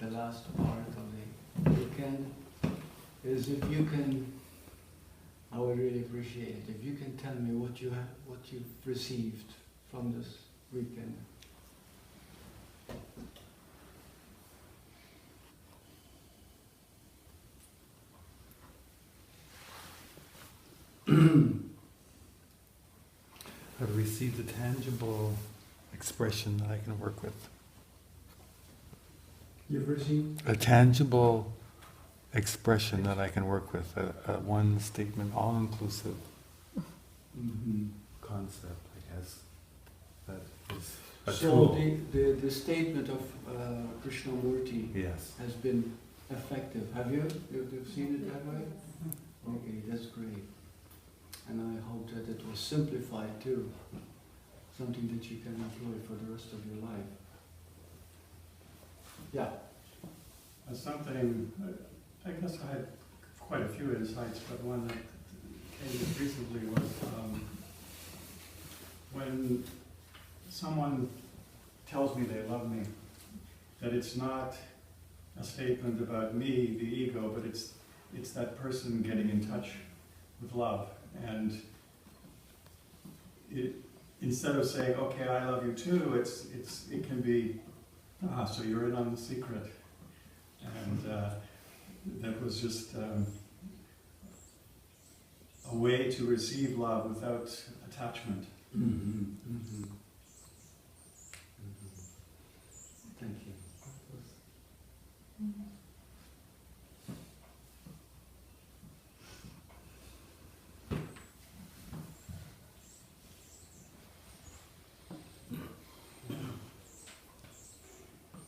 the last part of the weekend, is if you can, I would really appreciate it, if you can tell me what you've received from this weekend. I've received a tangible expression that I can work with. You've received? A tangible expression that I can work with. A one statement, all-inclusive concept, I guess. That is a tool. So the statement of Krishnamurti Yes. has been effective. Have you? You've seen it that way? Okay, that's great. And I hope that it was simplified too. Something that you can employ for the rest of your life. Yeah. Something, I guess I had quite a few insights, but one that came just recently was when someone tells me they love me, that it's not a statement about me, the ego, but it's that person getting in touch with love. And instead of saying, okay, I love you too, it can be, so you're in on the secret. And that was just a way to receive love without attachment. Thank you.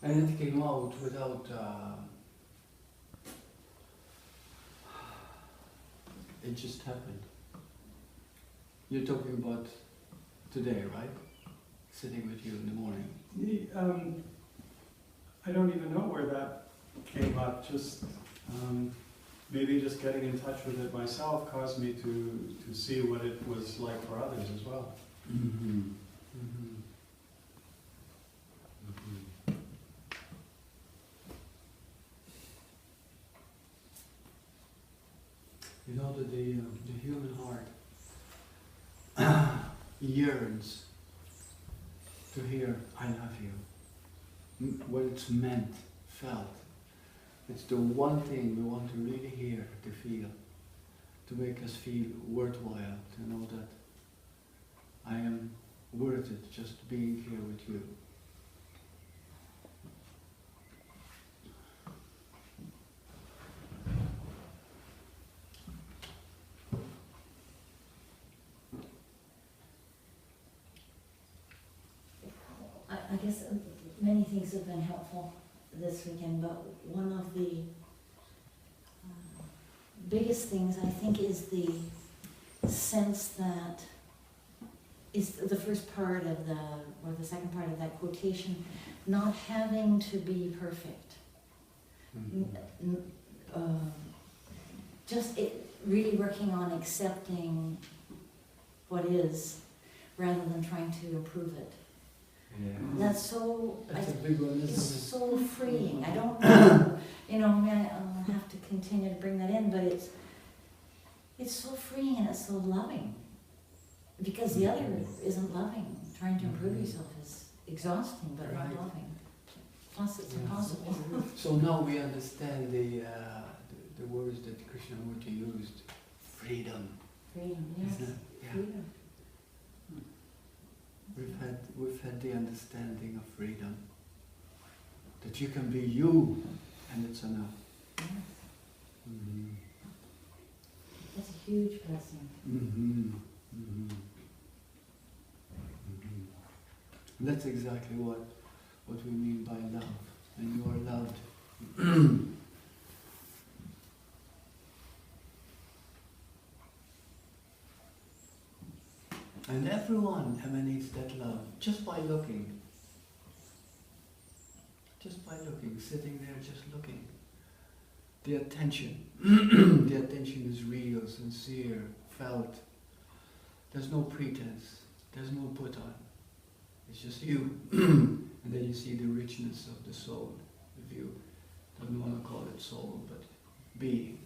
And it came out without, it just happened. You're talking about today, right? Sitting with you in the morning. I don't even know where that came up, just maybe just getting in touch with it myself caused me to see what it was like for others as well. You know that the human heart yearns to hear "I love you." What it's meant, felt. It's the one thing we want to really hear, to feel, to make us feel worthwhile, to know that I am worth it just being here with you. I guess many things have been helpful this weekend, but one of the biggest things I think is the sense that is the first part of or the second part of that quotation, not having to be perfect. Just really working on accepting what is rather than trying to improve it. Yeah. That's so, That's a big one, it's isn't it? so freeing. I don't know, I'll have to continue to bring that in, but it's so freeing and it's so loving. Because the other isn't loving. Trying to improve yourself is exhausting, but not loving. Plus it's impossible. So now we understand the words that Krishnamurti used. Freedom. Freedom, yes. Isn't it? Yeah. Freedom. We've had the understanding of freedom. That you can be you and it's enough. Yes. That's a huge blessing. That's exactly what we mean by love. And you are loved. And everyone emanates that love just by looking. Just by looking, sitting there just looking. The attention. The attention is real, sincere, felt. There's no pretense. There's no put on. It's just you. And then you see the richness of the soul of you. Don't want to call it soul, but being.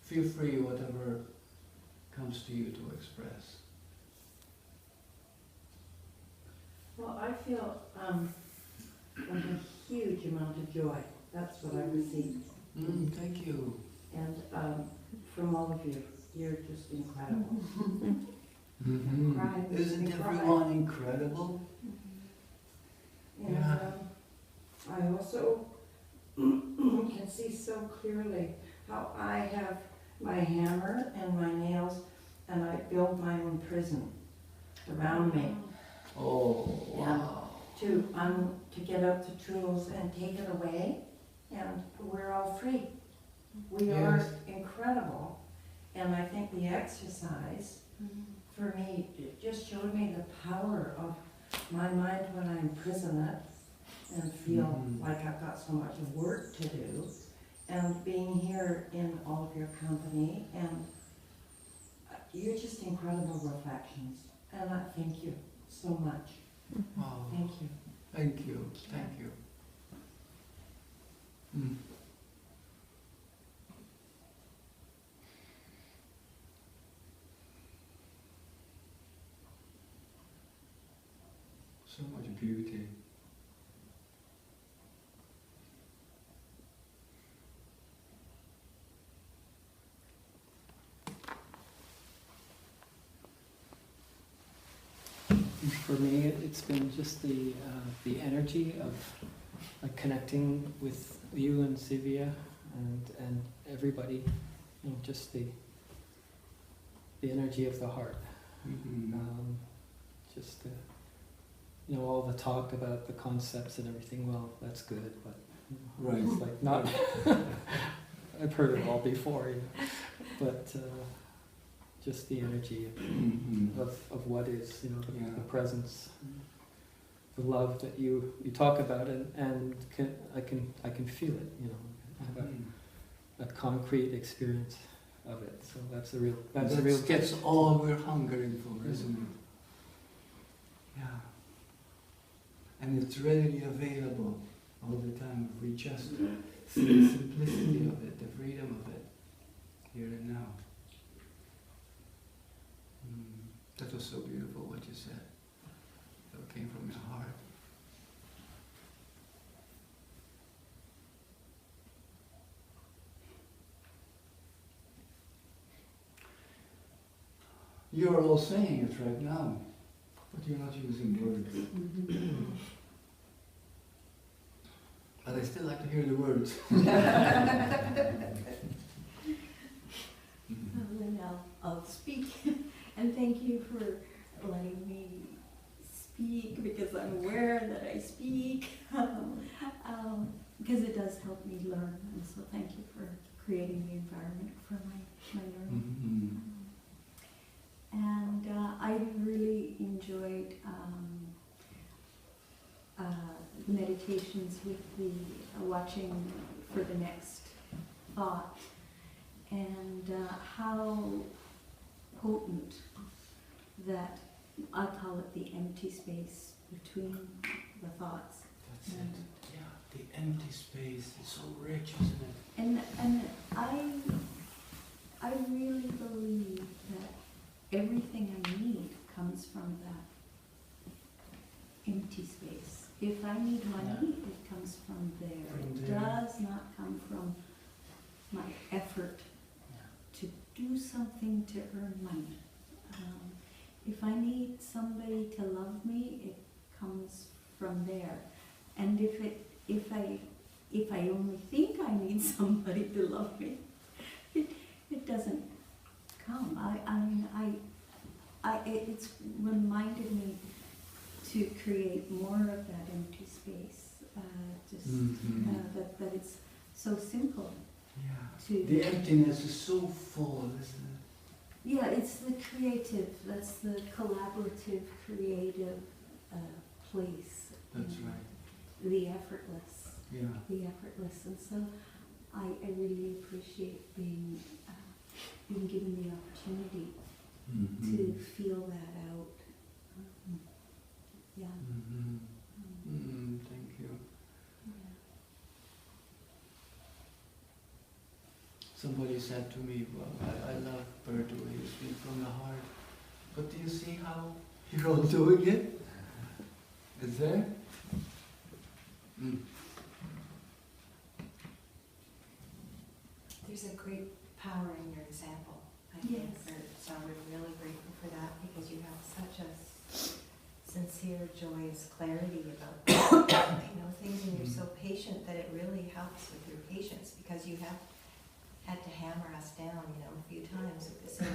Feel free, whatever comes to you, to express. Well, I feel like a huge amount of joy. That's what I received. Thank you. And from all of you, you're just incredible. Mm-hmm. Crying. Isn't everyone incredible? And Yeah. I also can see so clearly how I have my hammer and my nails, and I build my own prison around me. Oh, wow. To get out the tools and take it away, and we're all free. We are Yes. incredible, and I think the exercise, for me, it just showed me the power of my mind when I imprison it and feel like I've got so much work to do, and being here in all of your company, and you're just incredible reflections, and I thank you so much. Wow. Thank you. Thank you. Thank you. Mm. So much beauty. For me, it's been just the energy of connecting with you and Sivia and everybody, you know, just the energy of the heart. Mm-hmm. Just you know, all the talk about the concepts and everything. Well, that's good, but you know, Right. it's like not. I've heard it all before, you know, but just the energy Mm-hmm. of what is, you know, Yeah. the presence, the love that you talk about, and I can feel it, you know. I have a concrete experience of it, so that's a real gift. That's all we're hungering for, isn't it? Yeah. And it's readily available all the time if we just see the simplicity of it, the freedom of it, here and now. That was so beautiful what you said. That came from your heart. You're all saying it right now, but you're not using words. But I still like to hear the words. Then I'll speak. And thank you for letting me speak, because I'm aware that I speak, because it does help me learn. And so thank you for creating the environment for my learning. And I really enjoyed meditations with the watching for the next thought, and how potent that, I call it the empty space between the thoughts. That's it. Yeah, the empty space is so rich, isn't it? And I really believe that everything I need comes from that empty space. If I need money, it comes from there. It does not come from my effort to do something to earn money. If I need somebody to love me, it comes from there. And if I only think I need somebody to love me, it doesn't come. It's reminded me to create more of that empty space. That it's so simple. Yeah. The emptiness is so full, isn't it? Yeah, it's the creative, that's the collaborative, creative place. That's right. The effortless. Yeah. The effortless. And so I really appreciate being been given the opportunity Mm-hmm. to feel that out. Yeah. Mm-hmm. Thank you. Somebody said to me, well, I love Burt the way you speak from the heart, but do you see how you're all doing it? Is there? There's a great power in your example, I think, Yes. Bert. So we're really grateful for that because you have such a sincere, joyous clarity about things, and you're so patient that it really helps with your patience because you have had to hammer us down, a few times with the same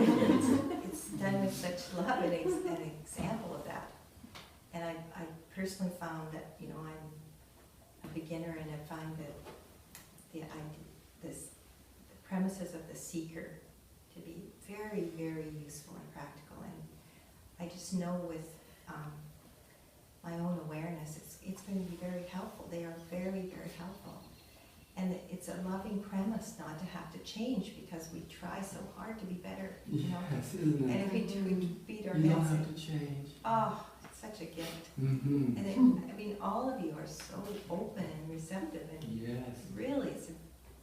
issues. It's done with such love and an example of that. And I personally found that, I'm a beginner and I find that the premises of the seeker to be very, very useful and practical. And I just know with my own awareness, it's going to be very helpful. They are very, very helpful. And it's a loving premise not to have to change because we try so hard to be better. Yes, isn't it? And if we beat our You don't heads have in, to change. oh, it's such a gift. Mm-hmm. And all of you are so open and receptive, and Yes. really, it's a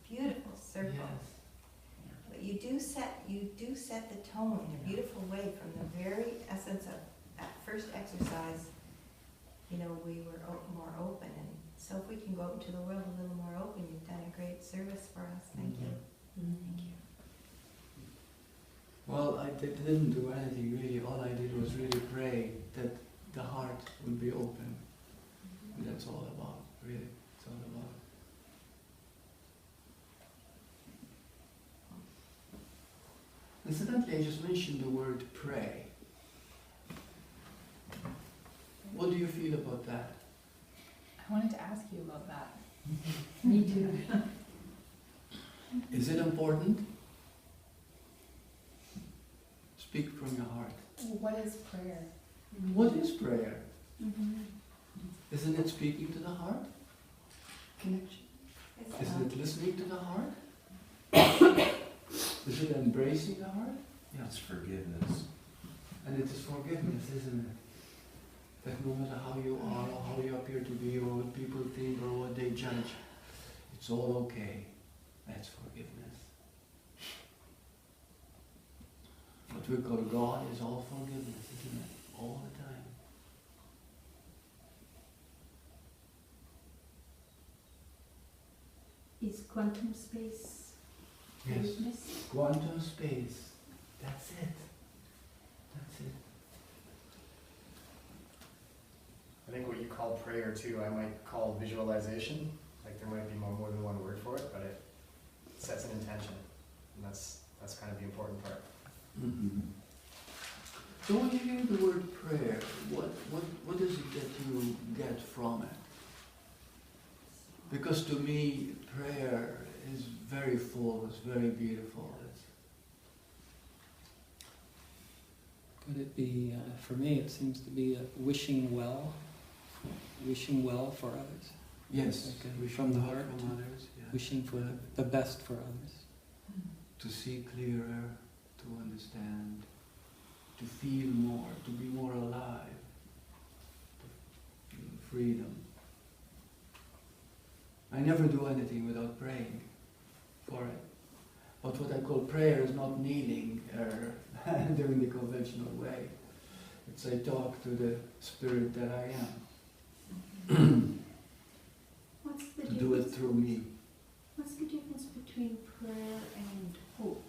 beautiful circle. Yes. But you do set the tone in a beautiful way from the very essence of that first exercise. We were more open, and so if we can go out into the world a little more open, you've done a great service for us. Thank you. Thank you. Well, I didn't do anything really. All I did was really pray that the heart would be open. And that's all about, really. It's all about. Incidentally, I just mentioned the word pray. What do you feel about that? I wanted to ask you about that. Me too. Is it important? Speak from your heart. What is prayer? What is prayer? Mm-hmm. Isn't it speaking to the heart? Connection. Isn't it listening to the heart? Is it embracing the heart? Yeah, it's forgiveness. And it is forgiveness, isn't it? That no matter how you are, or how you appear to be, or what people think, or what they judge, it's all okay. That's forgiveness. What we call God is all forgiveness, isn't it? All the time. Is quantum space Yes. forgiveness? Quantum space. That's it. That's it. I think what you call prayer too, I might call visualization. Like there might be more than one word for it, but it sets an intention, and that's kind of the important part. Mm-hmm. So when you hear the word prayer, what is it that you get from it? Because to me, prayer is very full, it's very beautiful. Could it be, for me, it seems to be wishing well for others. Yes, Like wishing from the well heart, from others, yeah. wishing for the best for others. To see clearer, to understand, to feel more, to be more alive, to feel freedom. I never do anything without praying for it. But what I call prayer is not kneeling or doing the conventional way. It's I talk to the spirit that I am. What's the To do it difference? through me. What's the difference between prayer and hope?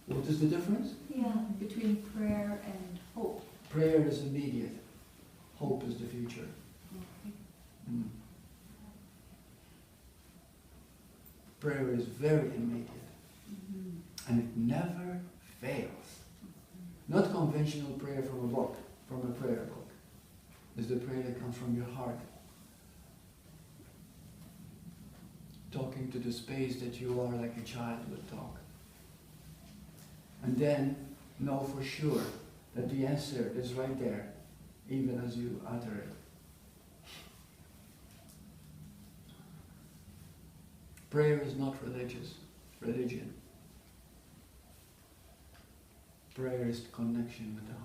What is the difference? Yeah, between prayer and hope. Prayer is immediate. Hope is the future. Okay. Mm. Prayer is very immediate. Mm-hmm. And it never fails. Not conventional prayer from a book, from a prayer book. It's the prayer that comes from your heart. Talking to the space that you are like a child would talk. And then know for sure that the answer is right there, even as you utter it. Prayer is not religious. religion. Prayer is connection with the heart.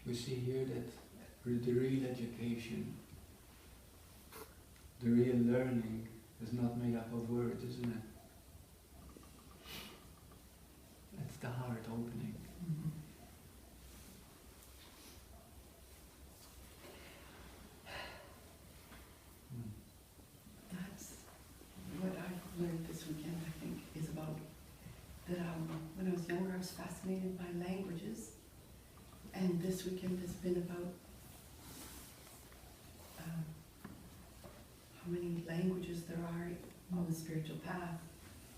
We see here that the real education, the real learning is not made up of words, isn't it? It's the heart opening. That's what I've learned this weekend, I think, is about that when I was younger I was fascinated by languages, and this weekend has been about how many languages there are on the spiritual path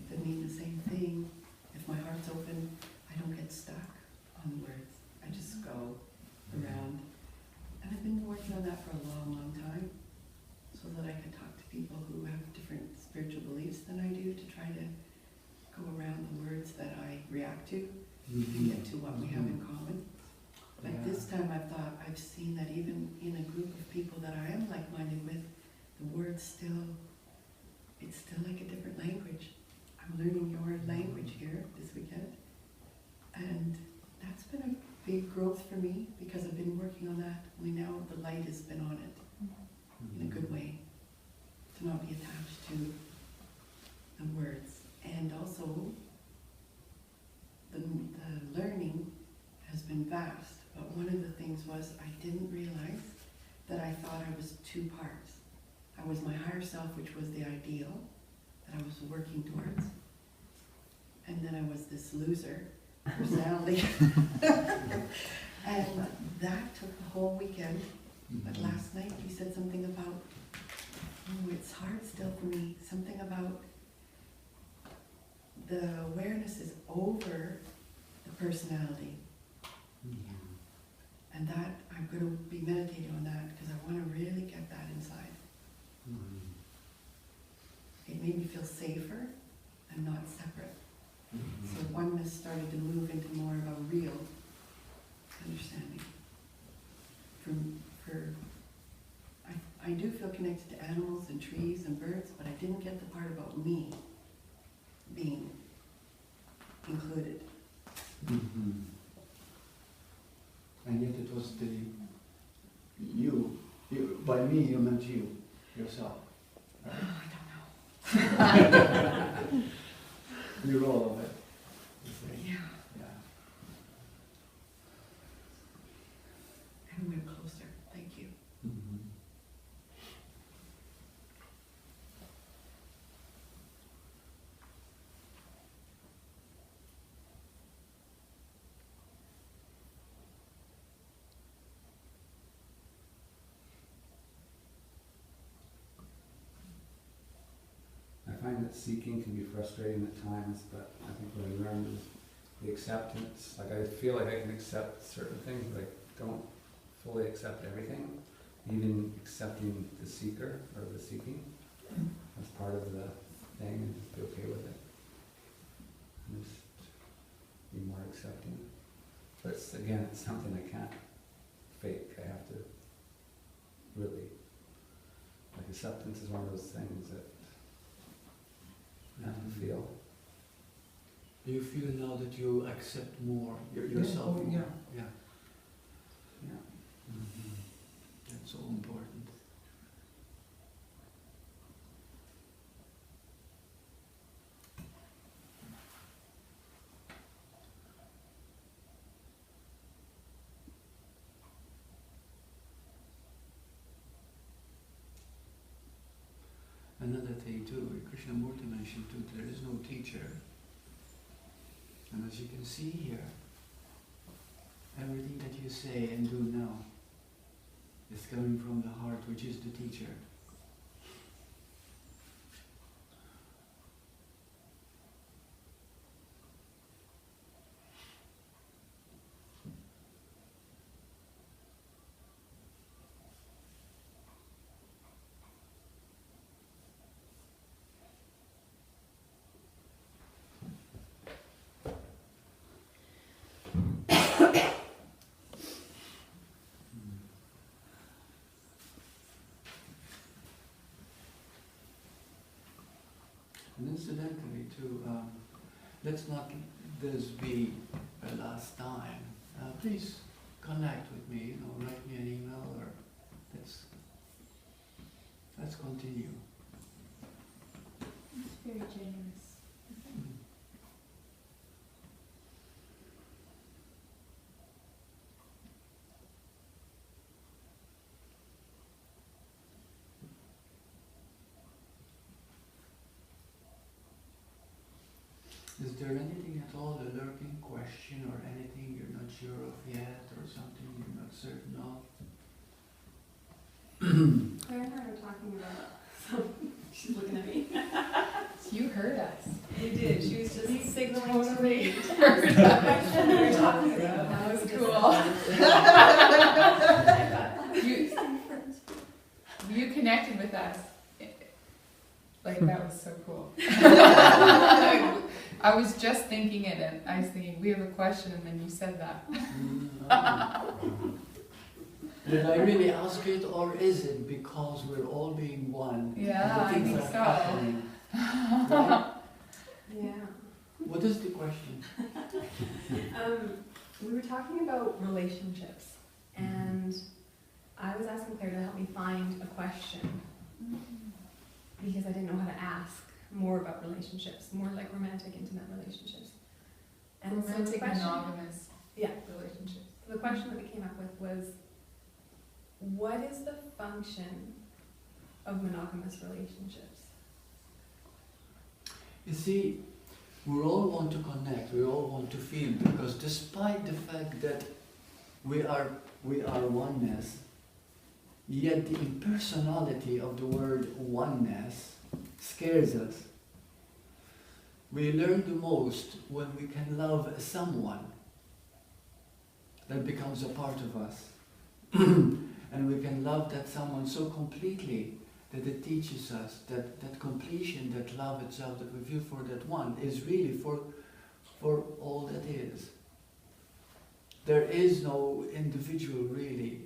that mean the same thing. If my heart's open, I don't get stuck on the words. I just go around. And I've been working on that for a long, long time, so that I can talk to people who have different spiritual beliefs than I do, to try to go around the words that I react to and get to what we have in common. But this time I've thought, I've seen that even in a group of people that I am like-minded with, the words still, it's still like a different language. I'm learning your language here this weekend. And that's been a big growth for me, because I've been working on that. Only now the light has been on it in a good way, to not be attached to the words. And also, the learning has been vast. But one of the things was, I didn't realize that I thought I was two parts. I was my higher self, which was the ideal that I was working towards. And then I was this loser personality. And that took the whole weekend. But last night you said something about, oh, it's hard still for me. Something about the awareness is over the personality. And that, I'm going to be meditating on that, because I want to really get that inside. It made me feel safer and not separate. So oneness started to move into more of a real understanding. I do feel connected to animals and trees and birds, but I didn't get the part about me being included. And yet it was you, by me you meant you, yourself. Right? Oh, I don't know. You're all of it. Yeah. Yeah. And we're closer. Thank you. I find that seeking can be frustrating at times, but I think what I learned is the acceptance. Like, I feel like I can accept certain things, but I don't fully accept everything. Even accepting the seeker or the seeking as part of the thing, and just be okay with it. And just be more accepting. But it's, again, it's something I can't fake. I have to really, like, acceptance is one of those things that I have to feel. Do you feel now that you accept more yourself? Yeah. More? Yeah. Yeah. That's so important. Another thing too, Krishnamurti mentioned too, there is no teacher. And as you can see here, everything that you say and do now is coming from the heart, which is the teacher. And incidentally too, let's not this be a last time. Please connect with me, write me an email, or let's continue. It's very generous. Is there anything at all, a lurking question or anything you're not sure of yet, or something you're not certain of? Claire and I were talking about she's looking at me. You heard us. You did, she was just signaling to Totally me. heard us. We were talking about that was cool. You connected with us. Like, that was so cool. I was just thinking it, and I was thinking, we have a question, and then you said that. Did I really ask it, or is it because we're all being one? Yeah, I think so. Happening, right? Yeah. What is the question? We were talking about relationships, and I was asking Claire to help me find a question because I didn't know how to ask more about relationships, more like romantic, intimate relationships. And so the Romantic, question, monogamous yeah, relationships. the question that we came up with was, what is the function of monogamous relationships? You see, we all want to connect, we all want to feel, because despite the fact that we are oneness, yet the impersonality of the word oneness scares us. We learn the most when we can love someone that becomes a part of us. And we can love that someone so completely that it teaches us that completion, that love itself, that we feel for that one is really for all that is. There is no individual really.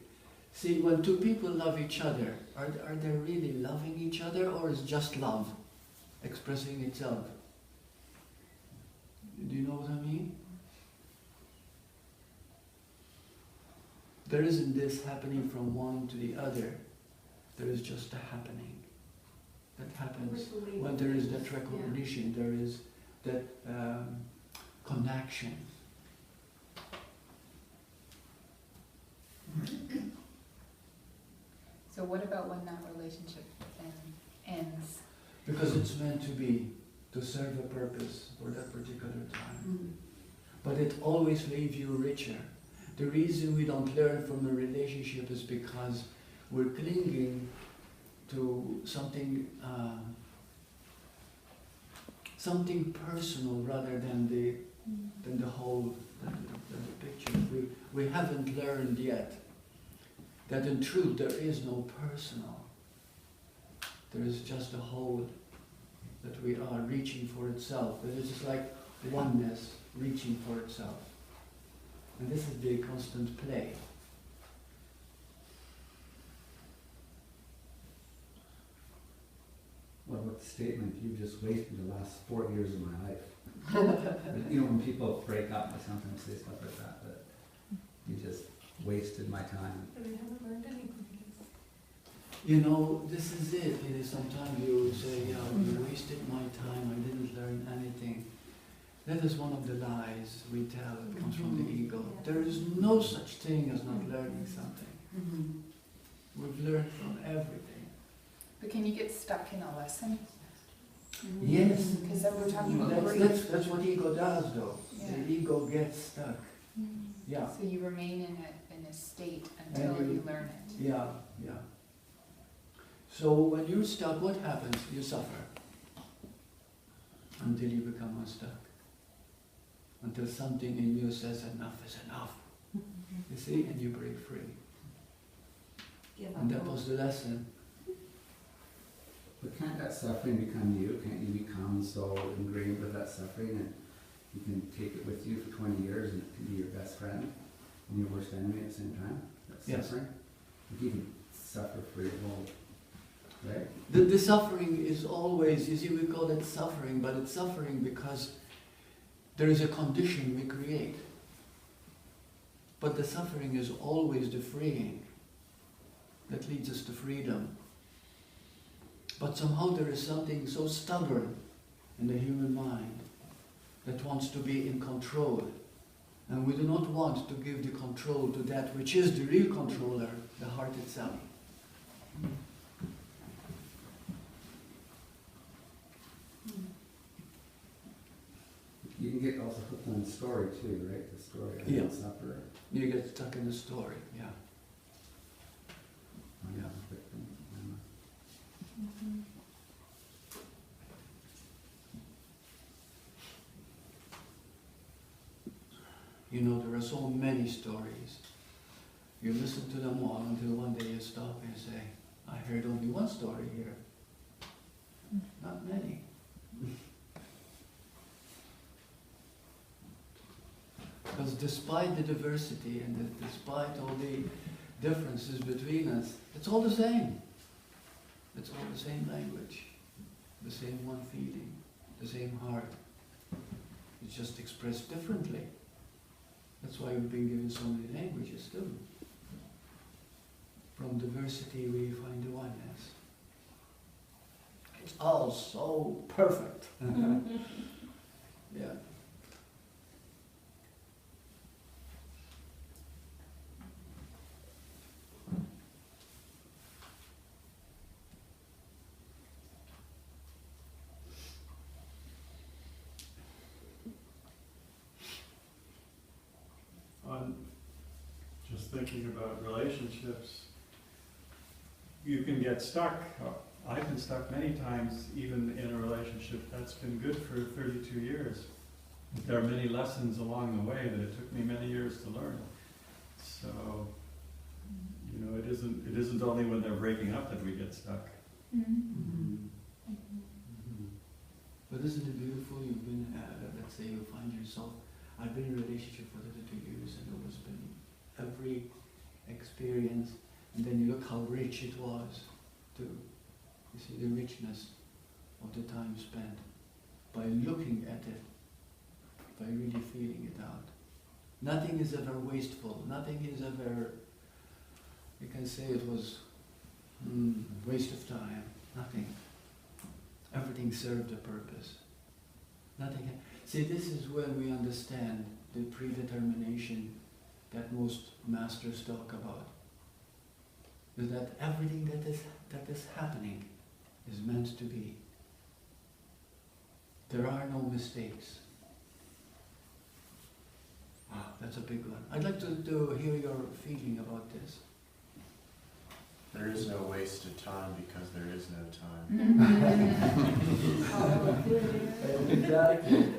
See, when two people love each other, are they really loving each other, or is just love expressing itself? Do you know what I mean? There isn't this happening from one to the other. There is just a happening that happens when there is that recognition, there is that connection. So what about when that relationship then ends? Because it's meant to be, to serve a purpose for that particular time. But it always leaves you richer. The reason we don't learn from a relationship is because we're clinging to something something personal rather than the whole, than the picture. We haven't learned yet that in truth there is no personal. There is just a whole that we are reaching for itself. That is just like oneness reaching for itself. And this is the constant play. What about the statement, you've just wasted the last 4 years of my life? When people break up, I sometimes say stuff like that, that you just wasted my time. But I haven't learned anything. This is it. Sometimes you say, you wasted my time, I didn't learn anything. That is one of the lies we tell. It comes from the ego. There is no such thing as not learning something. We've learned from everything. But can you get stuck in a lesson? Yes. Because then we're talking about grief. That's what ego does, though. Yeah. The ego gets stuck. Yeah. So you remain in a state until you learn it. Yeah. So when you're stuck, what happens? You suffer until you become unstuck. Until something in you says enough is enough. You see, and you break free. And that was the lesson. But can't that suffering become you? Can't you become so ingrained with that suffering that you can take it with you for 20 years and it can be your best friend and your worst enemy at the same time? That Yes. suffering? If you can suffer for your whole right? The suffering is always, you see, we call it suffering, but it's suffering because there is a condition we create. But the suffering is always the freeing that leads us to freedom. But somehow there is something so stubborn in the human mind that wants to be in control. And we do not want to give the control to that which is the real controller, the heart itself. You can get also hooked on the story too, right? The story of Yeah. the sufferer. You get stuck in the story, yeah. Yeah. Victim. You know, there are so many stories. You listen to them all until one day you stop and say, I heard only one story here. Not many. Because despite the diversity and despite all the differences between us, it's all the same. It's all the same language, the same one feeling, the same heart. It's just expressed differently. That's why we've been given so many languages too. From diversity we find the oneness. It's all so perfect. Yeah. Just thinking about relationships, you can get stuck. I've been stuck many times, even in a relationship that's been good for 32 years. There are many lessons along the way that it took me many years to learn. So, you know, it isn't only when they're breaking up that we get stuck. But isn't it beautiful? You've been, let's say you find yourself, I've been in a relationship for 32 years and there was been every experience, and then you look how rich it was too. You see the richness of the time spent by looking at it, by really feeling it out. Nothing is ever wasteful, nothing is ever, you can say it was waste of time, nothing. Everything served a purpose. Nothing. See, this is when we understand the predetermination that most masters talk about. Is that everything that is happening is meant to be. There are no mistakes. Wow, that's a big one. I'd like to hear your feeling about this. There is no wasted time because there is no time. Exactly.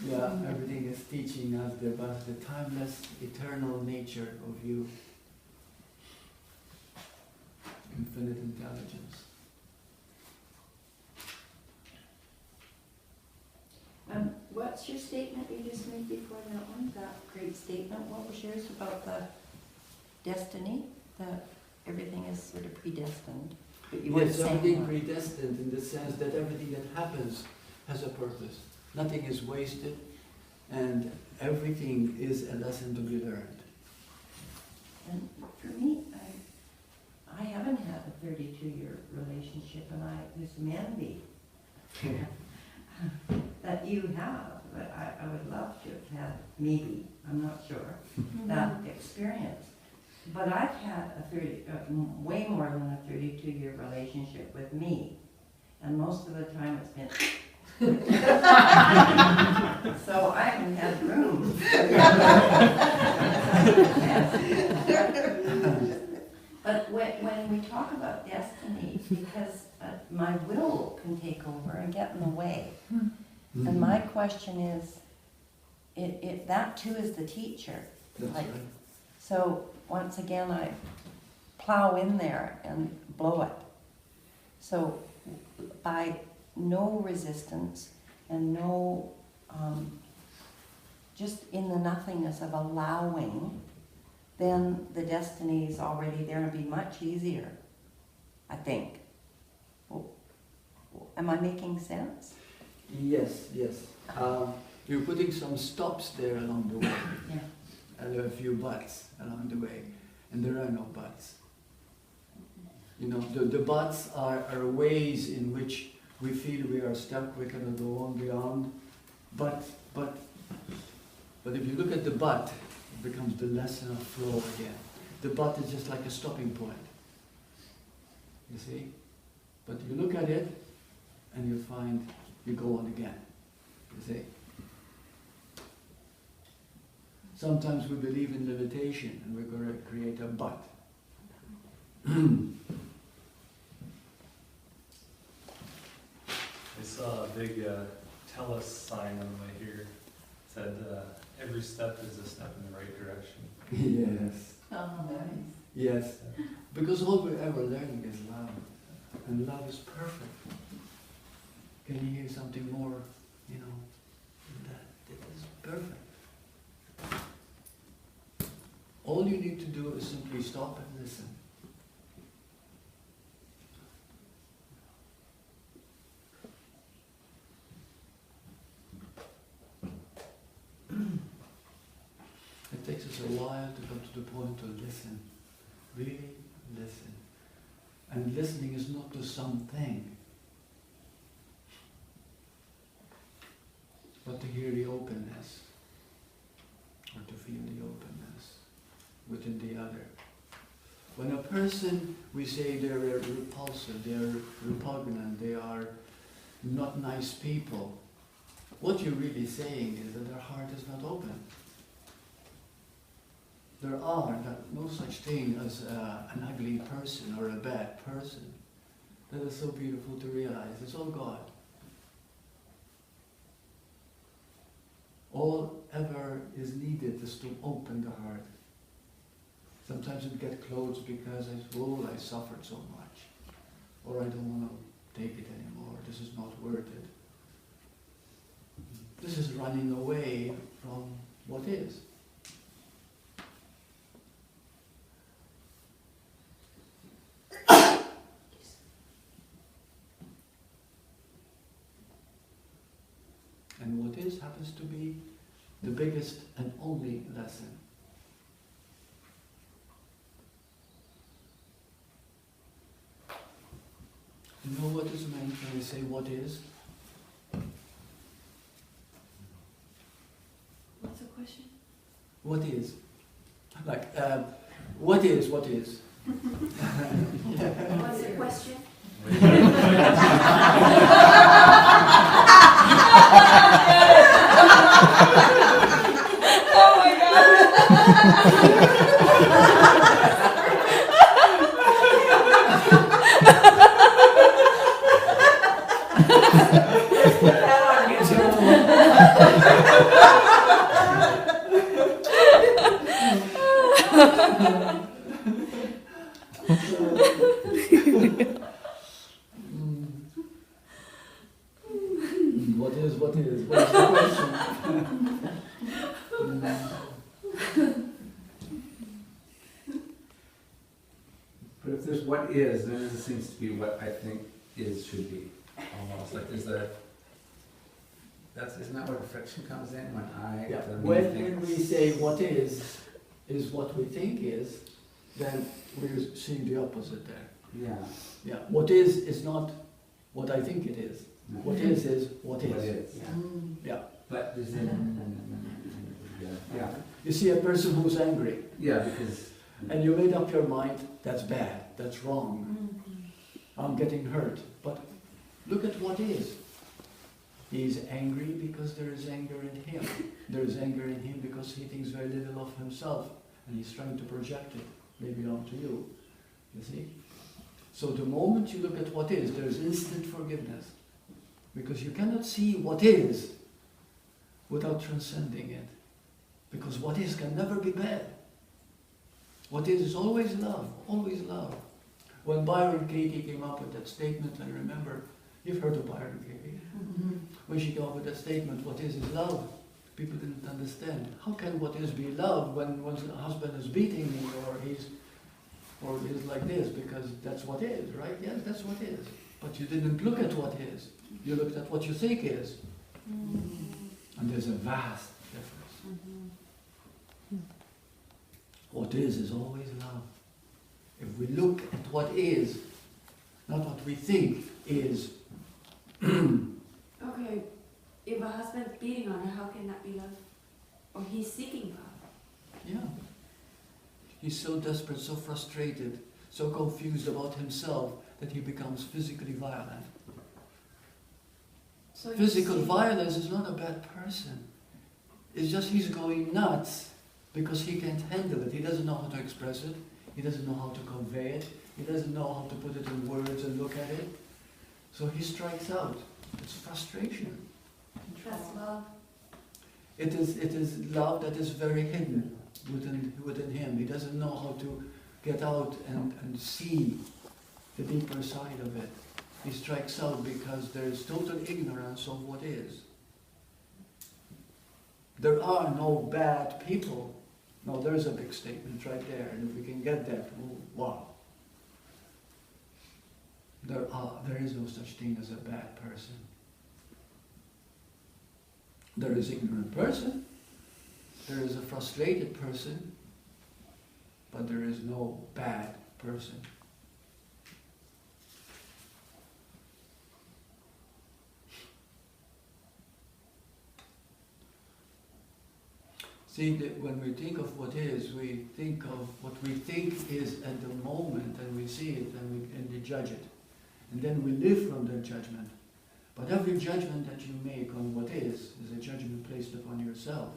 Yeah, everything is teaching us about the timeless, eternal nature of you. Infinite intelligence. What's your statement you just made before that one? That great statement. What was yours about the destiny? That everything is sort of predestined. But you weren't Yes, saying everything that. predestined in the sense that everything that happens has a purpose. Nothing is wasted, and everything is a lesson to be learned. And for me, I haven't had a 32-year relationship, and there's humanity that you have. But I would love to have had, maybe, I'm not sure, that experience. But I've had way more than a 32-year relationship with me, and most of the time it's been. So I haven't had room. But when we talk about destiny, because my will can take over and get in the way. Mm-hmm. And my question is, if that too is the teacher. That's right. So once again, I plow in there and blow it. So by no resistance and no, just in the nothingness of allowing, then the destiny is already there and be much easier I think. Am I making sense? Yes, yes. You're putting some stops there along the way. Yeah. And there are a few buts along the way. And there are no buts. You know, the buts are ways in which we feel we are stuck, we cannot go on beyond. But if you look at the but, it becomes the lesson of flow again. The but is just like a stopping point. You see? But you look at it, and you find you go on again. You see? Sometimes we believe in limitation, and we're going to create a but. I saw a big tell us sign on the way here. It said, every step is a step in the right direction. Yes. Oh, nice. Yes. Because all we're ever learning is love. And love is perfect. Can you hear something more, you know, that it is perfect. All you need to do is simply stop and listen. It takes us a while to come to the point to listen. Really listen. And listening is not to something, but to hear the openness, or to feel the openness within the other. When a person, we say they're repulsive, they're repugnant, they are not nice people, what you're really saying is that their heart is not open. There are no such thing as an ugly person or a bad person. That is so beautiful to realize. It's all God. All ever is needed is to open the heart. Sometimes we get closed because I suffered so much. Or I don't want to take it anymore. This is not worth it. This is running away from what is. And what is happens to be the biggest and only lesson. You know what is meant when we say what is? What's the question? What is? Like, what is? What's the question? Oh my God! What is? What is? What's the question? But if there's what is, then there seems to be what I think is should be. Almost like there's a. Isn't that where the friction comes in when I? Yeah. When we say what is what we think is, then we're seeing the opposite there. Yeah. Yeah. What is not what I think it is. No. What is what is. What is? Yeah. Yeah. But there's yeah. You see a person who's angry. Yeah, because. And you made up your mind, that's bad, that's wrong. I'm getting hurt. But look at what is. He's angry because there is anger in him. There is anger in him because he thinks very little of himself. And he's trying to project it, maybe onto you. You see? So the moment you look at what is, there is instant forgiveness. Because you cannot see what is without transcending it. Because what is can never be bad. What is always love, always love. When Byron Katie came up with that statement, I remember, you've heard of Byron Katie. Mm-hmm. When she came up with that statement, what is love? People didn't understand. How can what is be love when one's husband is beating me or he's... Or it is like this because that's what is, right? Yes, that's what is. But you didn't look at what is. You looked at what you think is. And there's a vast difference. What is always love. If we look at what is, not what we think is. Okay, if a husband's beating on her, how can that be love? Or he's seeking love. Yeah. He's so desperate, so frustrated, so confused about himself that he becomes physically violent. So Physical violence is not a bad person. It's just he's going nuts because he can't handle it. He doesn't know how to express it. He doesn't know how to convey it. He doesn't know how to put it in words and look at it. So he strikes out. It's frustration. That's love. It is love that is very hidden within him. He doesn't know how to get out and see the deeper side of it. He strikes out because there is total ignorance of what is. There are no bad people. No, there's a big statement right there, and if we can get that, oh, wow. There is no such thing as a bad person. There is an ignorant person, there is a frustrated person, but there is no bad person. See, when we think of what is, we think of what we think is at the moment, and we see it, and we judge it. And then we live from that judgment. But every judgment that you make on what is a judgment placed upon yourself.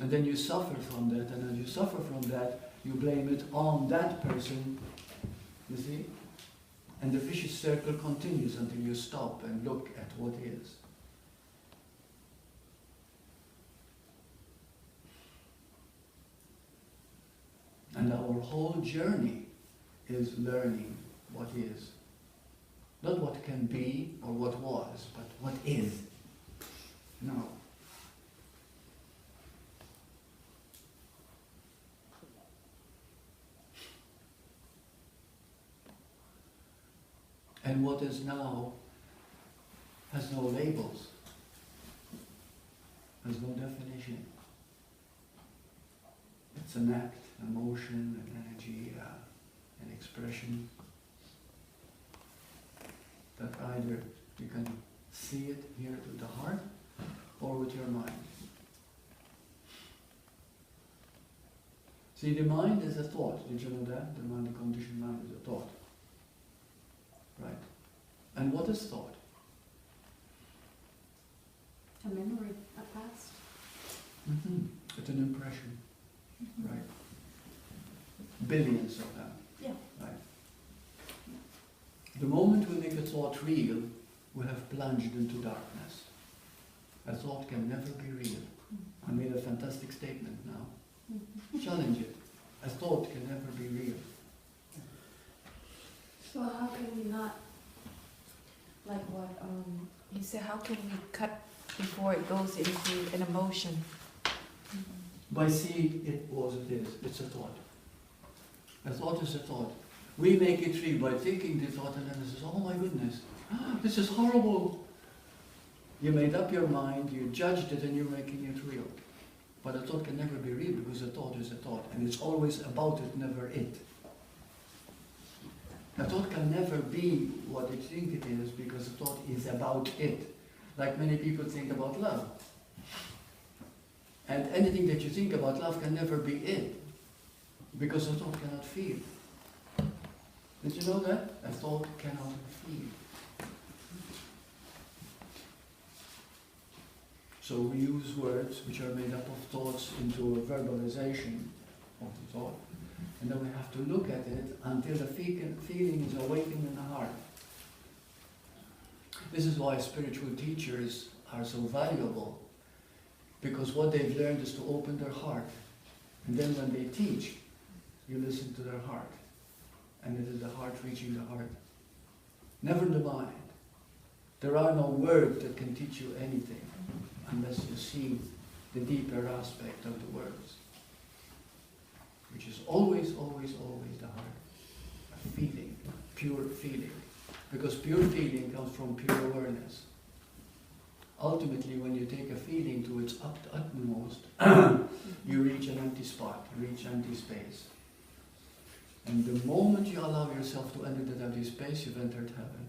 And then you suffer from that, and as you suffer from that, you blame it on that person, you see? And the vicious circle continues until you stop and look at what is. And our whole journey is learning what is. Not what can be or what was, but what is. No. And what is now has no labels, has no definition. It's an act, an emotion, an energy, an expression that either you can see it here with the heart or with your mind. See, the mind is a thought. Did you know that? The mind, the conditioned mind is a thought. Right? And what is thought? A memory, a past. It's an impression. Right? Billions of them. Yeah. Right? The moment we make a thought real, we have plunged into darkness. A thought can never be real. I made a fantastic statement now. Challenge it. A thought can never be real. So how can we not, Like what you said, how can we cut before it goes into an emotion? By seeing it as it is. It's a thought. A thought is a thought. We make it real by thinking the thought and then it says, oh my goodness, this is horrible. You made up your mind, you judged it, and you're making it real. But a thought can never be real because a thought is a thought, and it's always about it, never it. A thought can never be what you think it is because a thought is about it. Like many people think about love. And anything that you think about love can never be it because a thought cannot feel. Did you know that? A thought cannot feel. So we use words which are made up of thoughts into a verbalization of the thought. And then we have to look at it until the feeling is awakened in the heart. This is why spiritual teachers are so valuable. Because what they've learned is to open their heart. And then when they teach, you listen to their heart. And it is the heart reaching the heart. Never the mind. There are no words that can teach you anything unless you see the deeper aspect of the words. which is always, always, always the heart. A feeling, pure feeling. Because pure feeling comes from pure awareness. Ultimately, when you take a feeling to its utmost, you reach an empty spot, you reach empty space. And the moment you allow yourself to enter that empty space, you've entered heaven.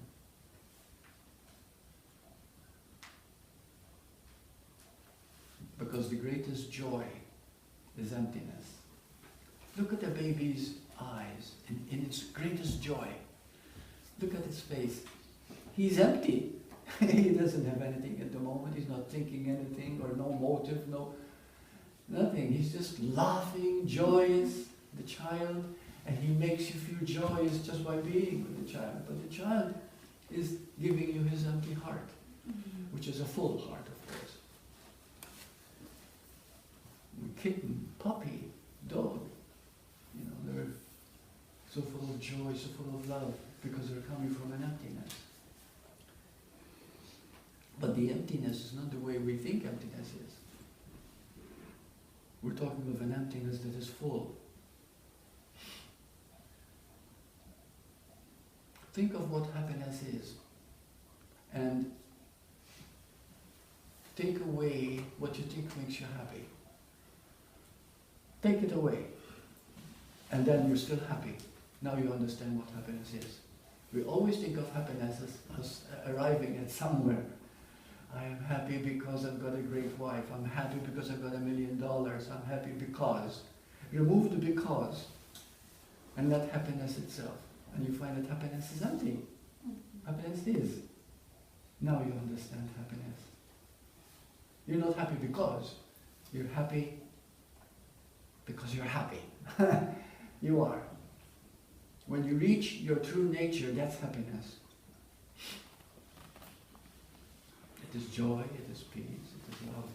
Because the greatest joy is emptiness. Look at the baby's eyes in its greatest joy. Look at his face. He's empty. He doesn't have anything at the moment. He's not thinking anything or no motive, nothing. He's just laughing, joyous, the child, and he makes you feel joyous just by being with the child. But the child is giving you his empty heart, which is a full heart, of course. Kitten, puppy, dog, they're so full of joy, so full of love, because they're coming from an emptiness. But the emptiness is not the way we think emptiness is. We're talking of an emptiness that is full. Think of what happiness is, and take away what you think makes you happy. Take it away, and then you're still happy. Now you understand what happiness is. We always think of happiness as arriving at somewhere. I am happy because I've got a great wife. I'm happy because I've got $1 million. I'm happy because. Remove the because, and not happiness itself. And you find that happiness is empty. Happiness is. Now you understand happiness. You're not happy because. You're happy because you're happy. You are. When you reach your true nature, that's happiness. It is joy, it is peace, it is love.